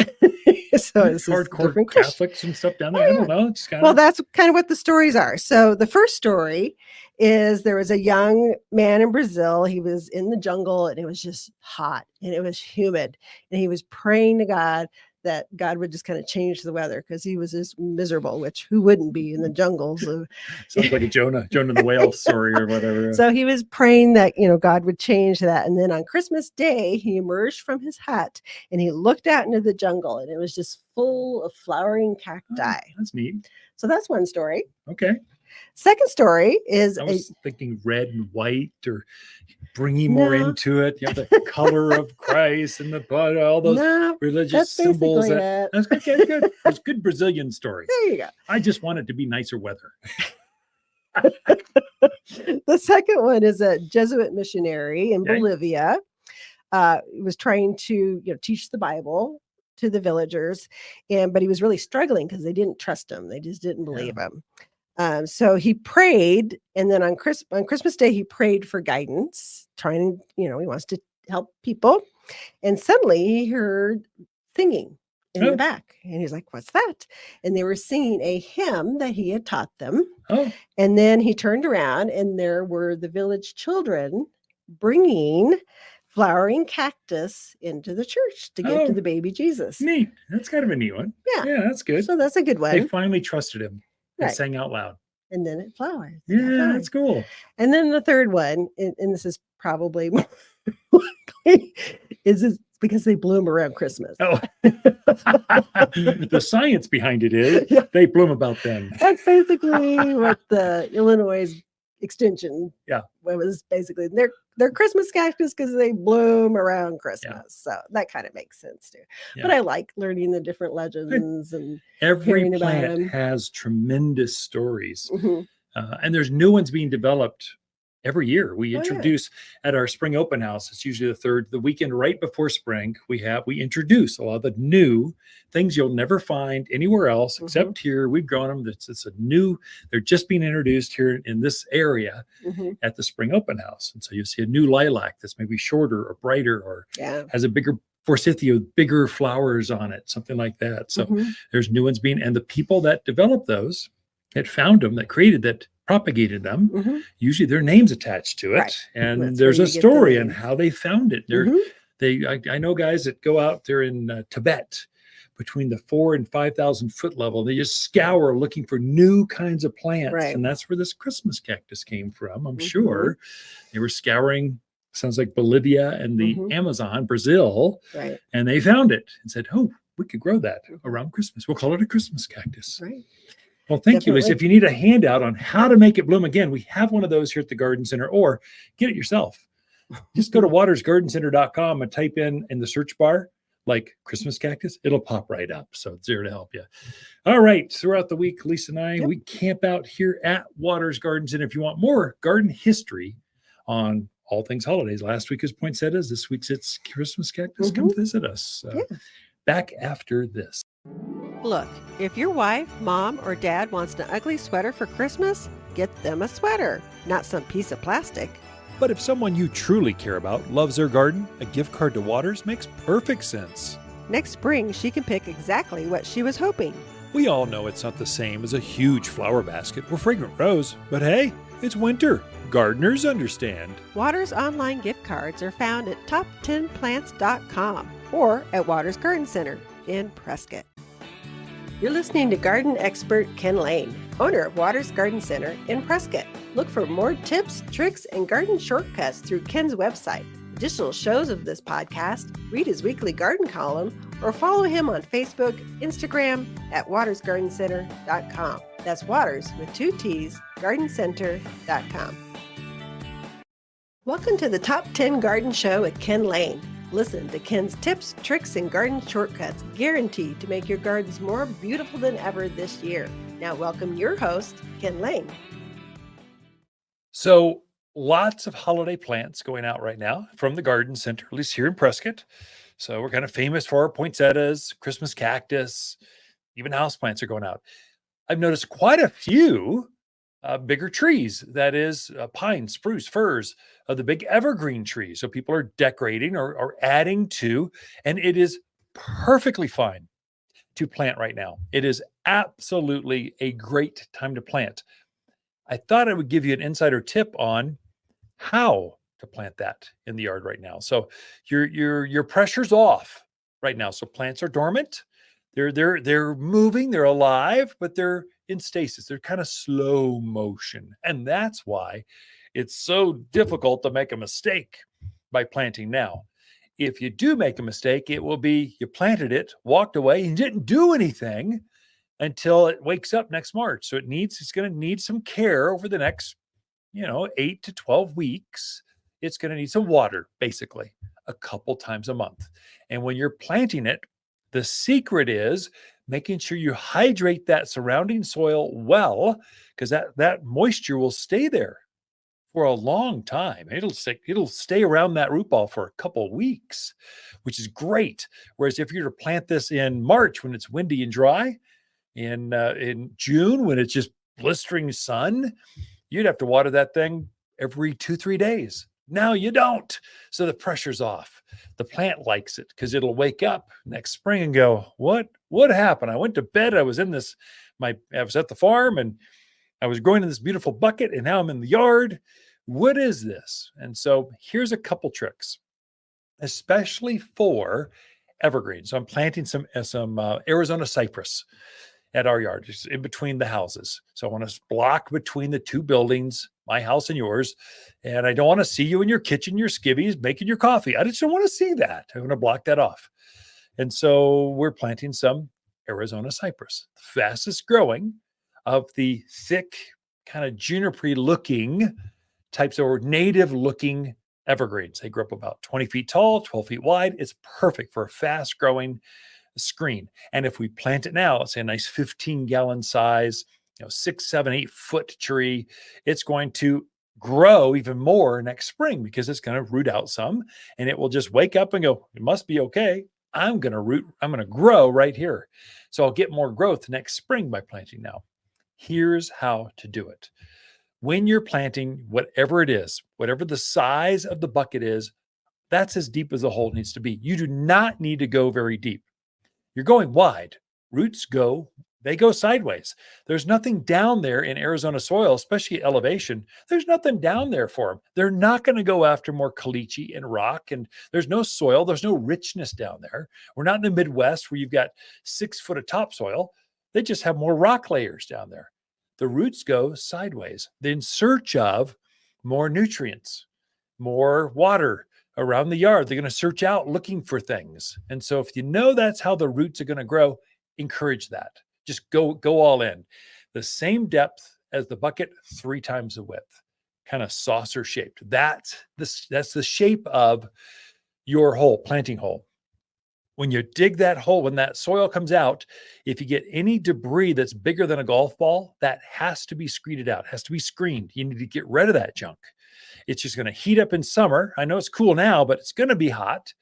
so it's hardcore Catholics and stuff down there. I don't know. It's well, that's kind of what the stories are. So the first story is there was a young man in Brazil. He was in the jungle and it was just hot and it was humid. And he was praying to God that God would just kind of change the weather because he was just miserable, which who wouldn't be in the jungles of Sounds like a Jonah the whale story or whatever. So he was praying that, God would change that. And then on Christmas Day, he emerged from his hut and he looked out into the jungle and it was just full of flowering cacti. Oh, that's neat. So that's one story. Okay. Second story is I was thinking red and white or bringing more No. into it. The color of Christ and all those religious that's symbols. basically it. That's good. Okay, good. It's a good Brazilian story. There you go. I just want it to be nicer weather. The second one is a Jesuit missionary in Okay. Bolivia. He was trying to teach the Bible to the villagers, but he was really struggling because they didn't trust him. They just didn't believe him. So he prayed, and then on Christmas Day he prayed for guidance, trying he wants to help people, and suddenly he heard singing in the back, and he's like, "What's that?" And they were singing a hymn that he had taught them. Oh. And then he turned around, and there were the village children bringing flowering cactus into the church to give to the baby Jesus. Neat. That's kind of a neat one. Yeah, that's good. So that's a good one. They finally trusted him and Right. sang out loud. And then it flowered. Yeah, that's cool. And then the third one, and this is probably more likely, is because they bloom around Christmas. Oh, the science behind it is they bloom about then. That's basically what the Illinois extension was basically. They're Christmas cactus because they bloom around Christmas. So that kind of makes sense too. But I like learning the different legends and every hearing about them. plant has tremendous stories. Mm-hmm. And there's new ones being developed every year. We introduce at our spring open house. It's usually the weekend right before spring. We introduce a lot of the new things you'll never find anywhere else except here. We've grown them. It's a new. They're just being introduced here in this area at the spring open house. And so you see a new lilac that's maybe shorter or brighter or has a bigger forsythia with bigger flowers on it, something like that. So there's new ones and the people that developed those, that found them, that created that, propagated them, usually their names attached to it, and there's a story on how they found it. I know guys that go out there in Tibet between the 4,000 and 5,000 foot level. They just scour looking for new kinds of plants, and that's where this Christmas cactus came from. I'm sure they were scouring. Sounds like Bolivia and the Amazon, Brazil, and they found it and said, "Oh, we could grow that around Christmas. We'll call it a Christmas cactus." Right. Well, thank you, Lisa. If you need a handout on how to make it bloom again, we have one of those here at the Garden Center, or get it yourself. Just go to wattersgardencenter.com and type in the search bar, like Christmas cactus. It'll pop right up. So it's there to help you. All right. Throughout the week, Lisa and I, we camp out here at Watters Garden Center. If you want more garden history on all things holidays, last week is poinsettias. This week's it's Christmas cactus. Come visit us. Back after this. Look, if your wife, mom, or dad wants an ugly sweater for Christmas, get them a sweater, not some piece of plastic. But if someone you truly care about loves their garden, a gift card to Watters makes perfect sense. Next spring, she can pick exactly what she was hoping. We all know it's not the same as a huge flower basket or fragrant rose, but hey, it's winter. Gardeners understand. Watters online gift cards are found at top10plants.com or at Watters Garden Center in Prescott. You're listening to garden expert Ken Lane, owner of Watters Garden Center in Prescott. Look for more tips, tricks, and garden shortcuts through Ken's website. Additional shows of this podcast, read his weekly garden column, or follow him on Facebook, Instagram at wattersgardencenter.com. That's Watters with 2 T's, gardencenter.com. Welcome to the Top 10 Garden Show with Ken Lane. Listen to Ken's tips, tricks, and garden shortcuts guaranteed to make your gardens more beautiful than ever this year. Now welcome your host, Ken Lane. So lots of holiday plants going out right now from the Garden Center, at least here in Prescott. So we're kind of famous for our poinsettias, Christmas cactus, even houseplants are going out. I've noticed quite a few bigger trees, that is pine, spruce, firs, the big evergreen trees. So people are decorating or adding to, and it is perfectly fine to plant right now. It is absolutely a great time to plant. I thought I would give you an insider tip on how to plant that in the yard right now. So your pressure's off right now. So plants are dormant. They're moving, they're alive, but they're in stasis. They're kind of slow motion. And that's why it's so difficult to make a mistake by planting now. If you do make a mistake, it will be you planted it, walked away, and didn't do anything until it wakes up next March. So it's going to need some care over the next, 8 to 12 weeks. It's going to need some water, basically, a couple times a month. And when you're planting it, the secret is making sure you hydrate that surrounding soil well, because that moisture will stay there for a long time. It'll stay around that root ball for a couple of weeks, which is great. Whereas if you were to plant this in March when it's windy and dry, in June when it's just blistering sun, you'd have to water that thing every 2-3 days. Now you don't. So the pressure's off. The plant likes it because it'll wake up next spring and go, what happened? I went to bed. I was at the farm and I was growing in this beautiful bucket and now I'm in the yard. What is this? And so here's a couple tricks, especially for evergreens. So I'm planting some Arizona cypress at our yard, just in between the houses. So I want to block between the two buildings, my house and yours. And I don't want to see you in your kitchen, your skivvies, making your coffee. I just don't want to see that. I'm going to block that off. And so we're planting some Arizona cypress, the fastest growing of the thick, kind of juniper looking types or native looking evergreens. They grow up about 20 feet tall, 12 feet wide. It's perfect for a fast growing screen. And if we plant it now, let's say a nice 15-gallon size, 6, 7, 8 foot tree, it's going to grow even more next spring because it's going to root out some and it will just wake up and go, it must be okay. I'm going to grow right here. So I'll get more growth next spring by planting now. Here's how to do it. When you're planting, whatever it is, whatever the size of the bucket is, that's as deep as the hole needs to be. You do not need to go very deep. You're going wide. Roots go sideways. There's nothing down there in Arizona soil, especially elevation. There's nothing down there for them. They're not going to go after more caliche and rock, and there's no soil. There's no richness down there. We're not in the Midwest where you've got 6 foot of topsoil. They just have more rock layers down there. The roots go sideways in search of more nutrients, more water around the yard. They're going to search out looking for things. And so if you know that's how the roots are going to grow, encourage that. Just go all in. The same depth as the bucket, 3 times the width, kind of saucer shaped. That's the shape of your hole, planting hole. When you dig that hole, when that soil comes out, if you get any debris that's bigger than a golf ball, that has to be screened out, has to be screened. You need to get rid of that junk. It's just going to heat up in summer. I know it's cool now, but it's going to be hot.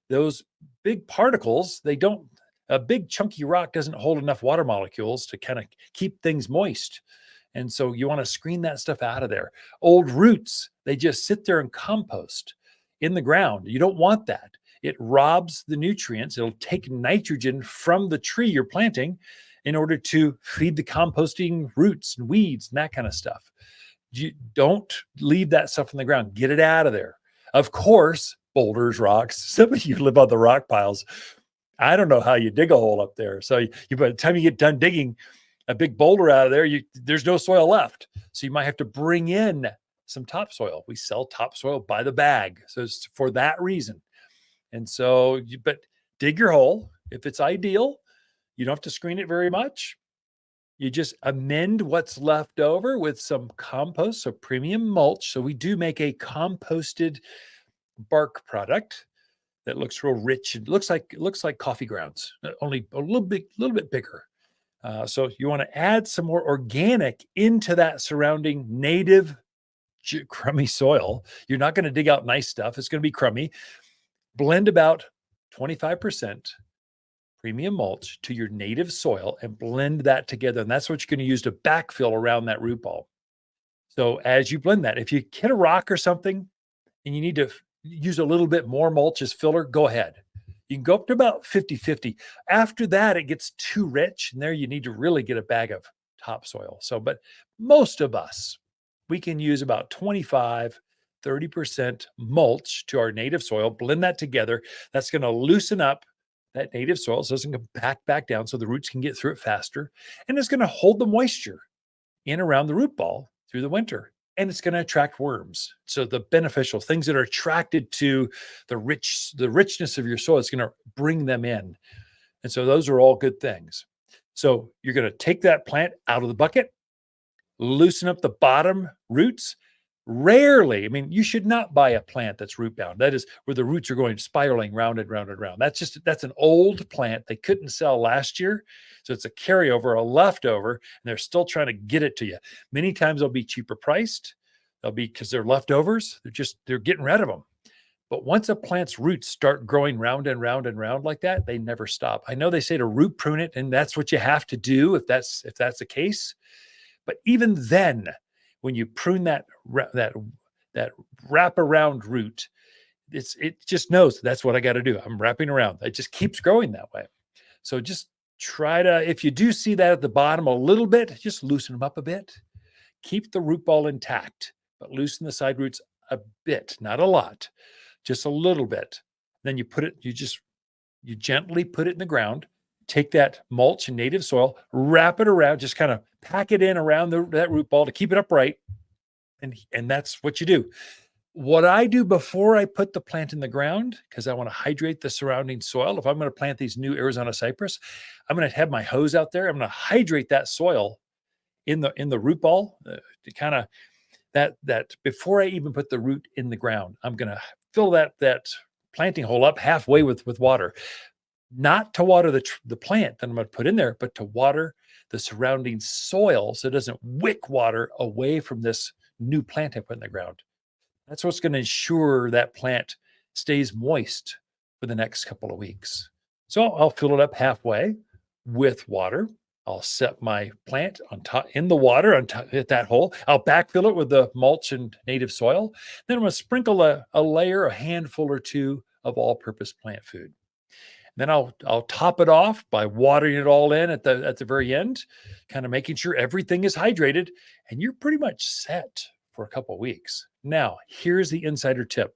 Those big particles, a big chunky rock doesn't hold enough water molecules to kind of keep things moist. And so you want to screen that stuff out of there. Old roots, they just sit there and compost in the ground. You don't want that. It robs the nutrients. It'll take nitrogen from the tree you're planting in order to feed the composting roots and weeds and that kind of stuff. You don't leave that stuff in the ground. Get it out of there. Of course, boulders, rocks. Some of you live on the rock piles. I don't know how you dig a hole up there. So by the time you get done digging a big boulder out of there, there's no soil left. So you might have to bring in some topsoil. We sell topsoil by the bag. So it's for that reason. And so, but dig your hole. If it's ideal, you don't have to screen it very much. You just amend what's left over with some compost, so premium mulch. So we do make a composted bark product that looks real rich. It looks like coffee grounds, only a little bit bigger. So you want to add some more organic into that surrounding native crummy soil. You're not going to dig out nice stuff. It's going to be crummy. Blend about 25% premium mulch to your native soil and blend that together. And that's what you're going to use to backfill around that root ball. So as you blend that, if you hit a rock or something and you need to use a little bit more mulch as filler, go ahead. You can go up to about 50-50. After that, it gets too rich. And there you need to really get a bag of topsoil. So, but most of us, we can use about 25-30% mulch to our native soil, blend that together. That's going to loosen up that native soil so it doesn't compact back down so the roots can get through it faster. And it's going to hold the moisture in around the root ball through the winter. And it's going to attract worms. So the beneficial things that are attracted to the richness of your soil, it's going to bring them in. And so those are all good things. So you're going to take that plant out of the bucket, loosen up the bottom roots. Rarely, I mean, you should not buy a plant that's root bound. That is where the roots are going spiraling round and round and round. That's an old plant they couldn't sell last year. So it's a carryover, a leftover, and they're still trying to get it to you. Many times they'll be cheaper priced. They'll be because they're leftovers. They're getting rid of them. But once a plant's roots start growing round and round and round like that, they never stop. I know they say to root prune it, and that's what you have to do if that's the case. But even then, when you prune that wraparound root, it just knows that's what I got to do. I'm wrapping around. It just keeps growing that way. So just try to, if you do see that at the bottom a little bit, just loosen them up a bit. Keep the root ball intact, but loosen the side roots a bit, not a lot, just a little bit. Then you gently put it in the ground. Take that mulch and native soil, wrap it around, just kind of pack it in around that root ball to keep it upright. And that's what you do. What I do before I put the plant in the ground, because I want to hydrate the surrounding soil. If I'm going to plant these new Arizona cypress, I'm going to have my hose out there. I'm going to hydrate that soil in the root ball to kind of that before I even put the root in the ground. I'm going to fill that planting hole up halfway with water. Not to water the plant that I'm going to put in there, but to water the surrounding soil so it doesn't wick water away from this new plant I put in the ground. That's what's going to ensure that plant stays moist for the next couple of weeks. So I'll fill it up halfway with water. I'll set my plant on top in the water on top at that hole. I'll backfill it with the mulch and native soil. Then I'm going to sprinkle a layer, a handful or two of all-purpose plant food. Then I'll top it off by watering it all in at the very end, kind of making sure everything is hydrated, and you're pretty much set for a couple of weeks. Now, here's the insider tip.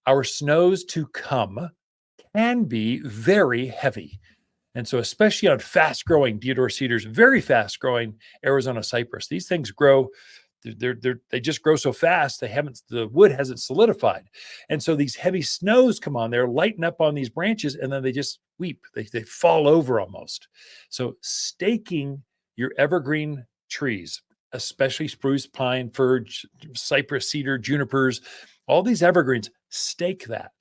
Our snows to come can be very heavy. And so especially on fast-growing deodar cedars, very fast-growing Arizona cypress, these things grow. They just grow so fast, the wood hasn't solidified. And so these heavy snows come on, they're lighten up on these branches, and then they just weep. They fall over almost. So staking your evergreen trees, especially spruce, pine, fir, cypress, cedar, junipers, all these evergreens, stake that.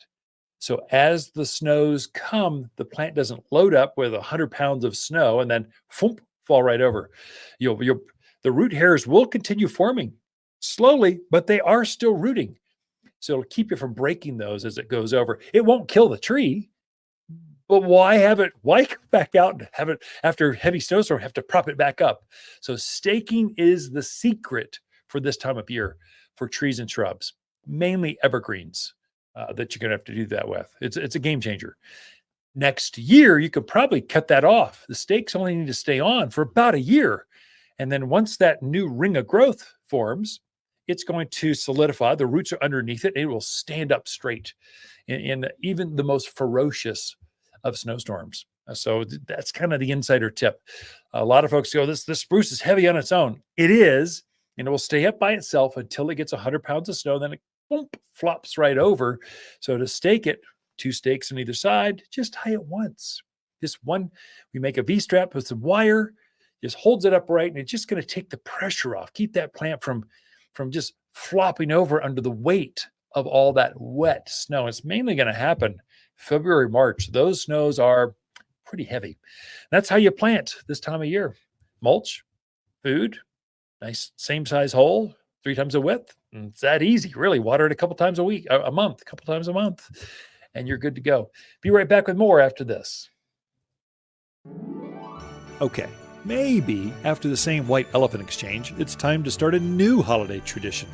So as the snows come, the plant doesn't load up with 100 pounds of snow and then fall right over. The root hairs will continue forming slowly, but they are still rooting. So it'll keep you from breaking those as it goes over. It won't kill the tree, but why come back out and have it after heavy snowstorm, have to prop it back up? So staking is the secret for this time of year for trees and shrubs, mainly evergreens that you're going to have to do that with. It's a game changer. Next year, you could probably cut that off. The stakes only need to stay on for about a year. And then once that new ring of growth forms, it's going to solidify. The roots are underneath it. And it will stand up straight in even the most ferocious of snowstorms. So that's kind of the insider tip. A lot of folks go, this spruce is heavy on its own. It is, and it will stay up by itself until it gets 100 pounds of snow. Then it flops right over. So to stake it, 2 stakes on either side, just tie it once. Just one, we make a V-strap with some wire, just holds it upright, and it's just going to take the pressure off, keep that plant from just flopping over under the weight of all that wet snow. It's mainly going to happen February, March. Those snows are pretty heavy. That's how you plant this time of year. Mulch, food, nice same size hole, 3 times the width. And it's that easy, really. Water it a couple times a month, and you're good to go. Be right back with more after this. Okay. Maybe after the same white elephant exchange, it's time to start a new holiday tradition.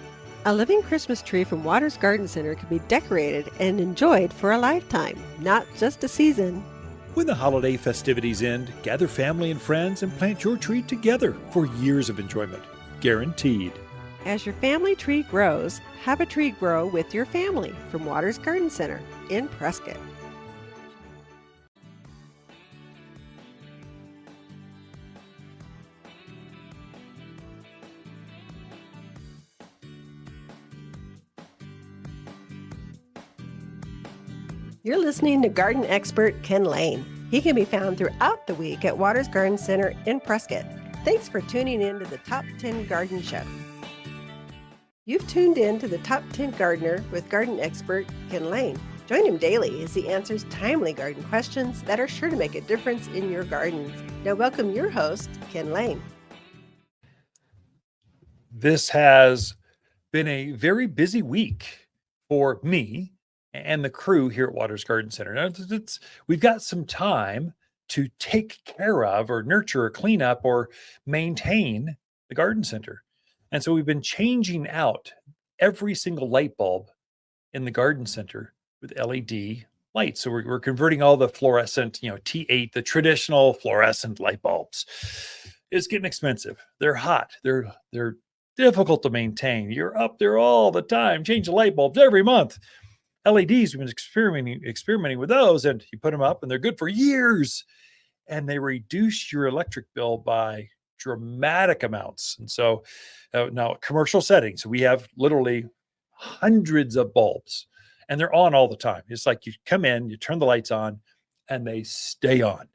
A living Christmas tree from Watters Garden Center can be decorated and enjoyed for a lifetime, not just a season. When the holiday festivities end, gather family and friends and plant your tree together for years of enjoyment. Guaranteed. As your family tree grows, have a tree grow with your family from Watters Garden Center in Prescott. You're listening to garden expert Ken Lane. He can be found throughout the week at Watters Garden Center in Prescott. Thanks for tuning in to the Top 10 Garden Show. You've tuned in to the Top 10 Gardener with garden expert Ken Lane. Join him daily as he answers timely garden questions that are sure to make a difference in your gardens. Now welcome your host, Ken Lane. This has been a very busy week for me and the crew here at Watters Garden Center. Now, we've got some time to take care of or nurture or clean up or maintain the garden center. And so we've been changing out every single light bulb in the garden center with LED lights. So we're converting all the fluorescent, T8, the traditional fluorescent light bulbs. It's getting expensive. They're hot. They're difficult to maintain. You're up there all the time, change the light bulbs every month. LEDs, we've been experimenting with those, and you put them up and they're good for years, and they reduce your electric bill by dramatic amounts. And so now commercial settings, we have literally hundreds of bulbs, and they're on all the time. It's like you come in, you turn the lights on, and they stay on.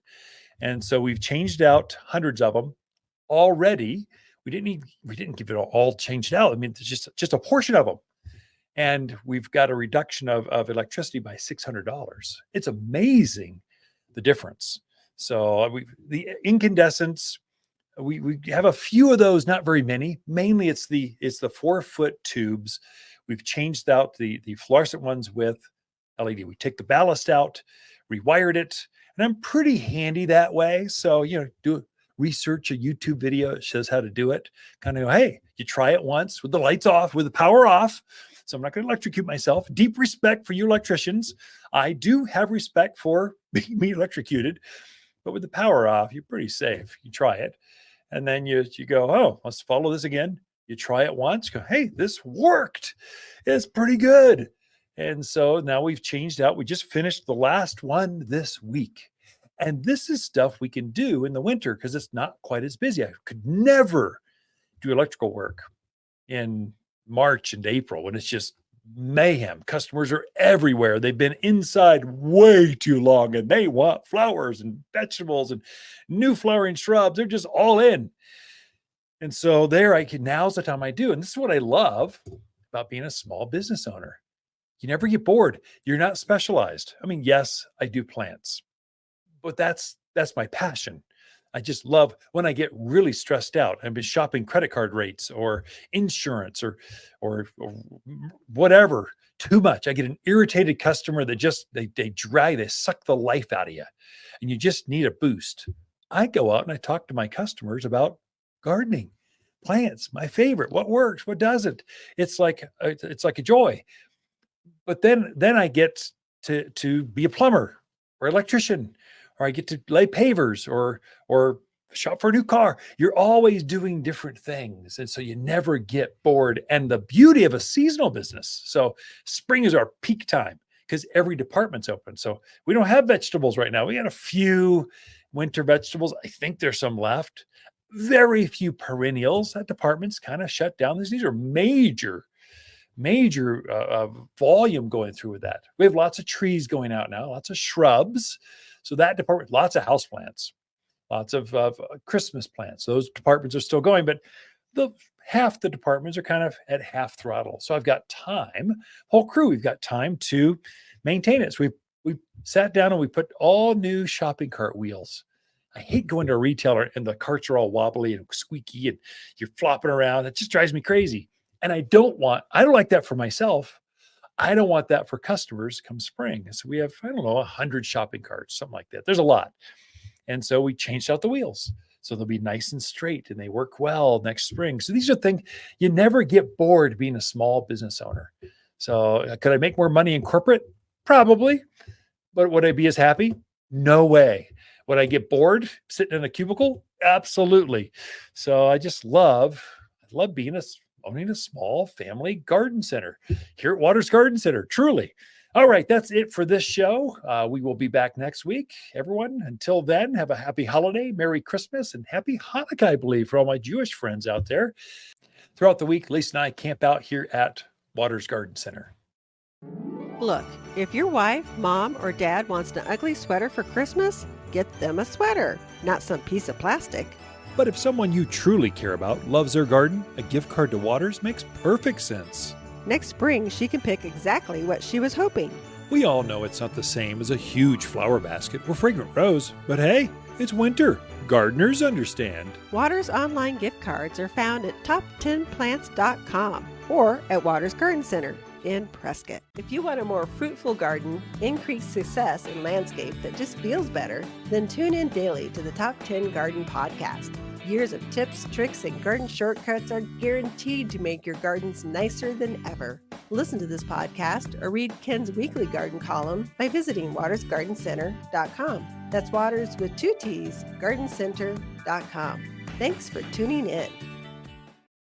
And so we've changed out hundreds of them already. We didn't give it all changed out. I mean, it's just a portion of them. And we've got a reduction of electricity by $600. It's amazing the difference. So the incandescents, we have a few of those, not very many. Mainly it's the 4-foot tubes. We've changed out the fluorescent ones with LED. We take the ballast out, rewired it, and I'm pretty handy that way. So, research a YouTube video that shows how to do it. Kind of go, hey, you try it once with the lights off, with the power off. So I'm not going to electrocute myself. Deep respect for you electricians. I do have respect for being electrocuted, but with the power off, you're pretty safe. You try it. And then you go, oh, let's follow this again. You try it once, go, hey, this worked. It's pretty good. And so now we've changed out. We just finished the last one this week. And this is stuff we can do in the winter because it's not quite as busy. I could never do electrical work in March and April when it's just mayhem. Customers are everywhere. They've been inside way too long and they want flowers and vegetables and new flowering shrubs. They're just all in. And so now's the time I do. And this is what I love about being a small business owner. You never get bored. You're not specialized. I mean, yes, I do plants, but that's my passion. I just love when I get really stressed out. I've been shopping credit card rates or insurance or whatever too much. I get an irritated customer that just they suck the life out of you, and you just need a boost. I go out and I talk to my customers about gardening, plants, my favorite, what works, what doesn't. It's like a joy. But then I get to be a plumber or electrician, or I get to lay pavers or shop for a new car. You're always doing different things. And so you never get bored. And the beauty of a seasonal business. So spring is our peak time because every department's open. So we don't have vegetables right now. We got a few winter vegetables. I think there's some left. Very few perennials. That department's kind of shut down. These are major volume going through with that. We have lots of trees going out now, lots of shrubs. So that department, lots of houseplants, lots of Christmas plants. Those departments are still going, but half the departments are kind of at half throttle. So I've got time, whole crew, we've got time to maintain it. So we sat down and we put all new shopping cart wheels. I hate going to a retailer and the carts are all wobbly and squeaky and you're flopping around. It just drives me crazy. And I don't like that for myself. I don't want that for customers come spring. So we have, 100 shopping carts, something like that. There's a lot. And so we changed out the wheels. So they'll be nice and straight and they work well next spring. So these are things you never get bored being a small business owner. So could I make more money in corporate? Probably. But would I be as happy? No way. Would I get bored sitting in a cubicle? Absolutely. So I just love owning a small family garden center here at Watters Garden Center. Truly. All right, that's it for this show. We will be back next week. Everyone, until then, have a happy holiday, Merry Christmas, and happy Hanukkah, I believe, for all my Jewish friends out there. Throughout the week, Lisa and I camp out here at Watters Garden Center. Look, if your wife, mom, or dad wants an ugly sweater for Christmas, get them a sweater, not some piece of plastic. But if someone you truly care about loves their garden, a gift card to Watters makes perfect sense. Next spring, she can pick exactly what she was hoping. We all know it's not the same as a huge flower basket or fragrant rose, but hey, it's winter. Gardeners understand. Watters online gift cards are found at top10plants.com or at Watters Garden Center in Prescott. If you want a more fruitful garden, increased success in landscape that just feels better, then tune in daily to the Top 10 Garden Podcast. Years of tips, tricks, and garden shortcuts are guaranteed to make your gardens nicer than ever. Listen to this podcast or read Ken's weekly garden column by visiting wattersgardencenter.com. That's Watters with 2 T's, gardencenter.com. Thanks for tuning in.